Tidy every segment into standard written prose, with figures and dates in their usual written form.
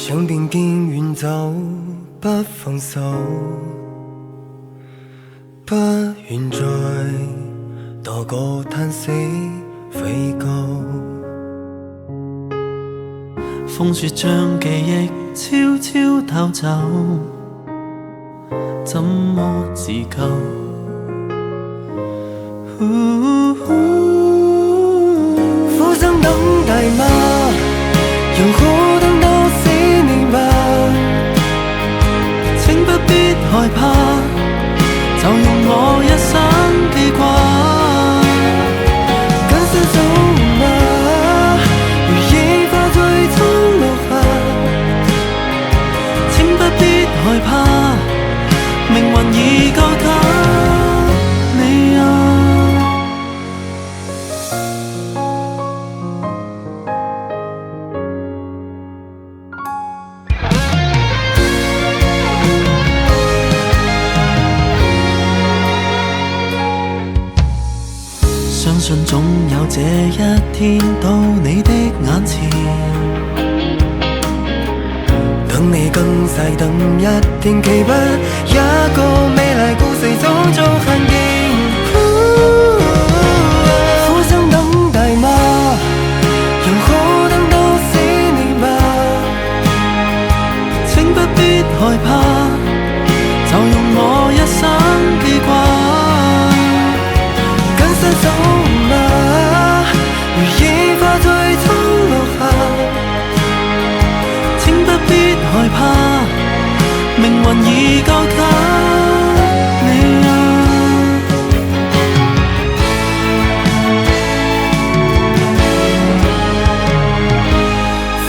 想並肩遠走，不放手，不願再多個嘆息悔疚。風雪將記憶悄悄偷走，怎麼自救？苦心等待嗎？又可等到死你吧？請不必害怕，就用我一生記掛。跟身走嗎？如野花最終落下。請不必害怕，命運已交給你啊。相信總有這一天到你的眼前，等你更細，等一天期不一個美麗故事早早看見。苦心等待嗎？又可等到死你吧？請不必害怕，就用我一生記掛。跟身走嗎？如野花最終落下。請不必害怕，命運已交給你啊。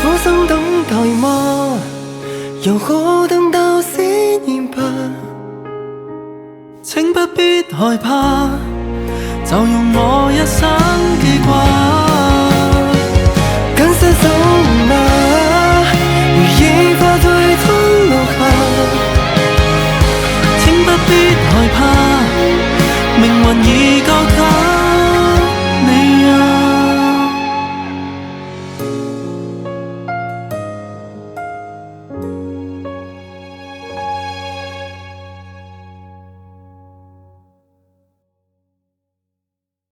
苦心等待嗎？又可等到死年吧？請不必害怕，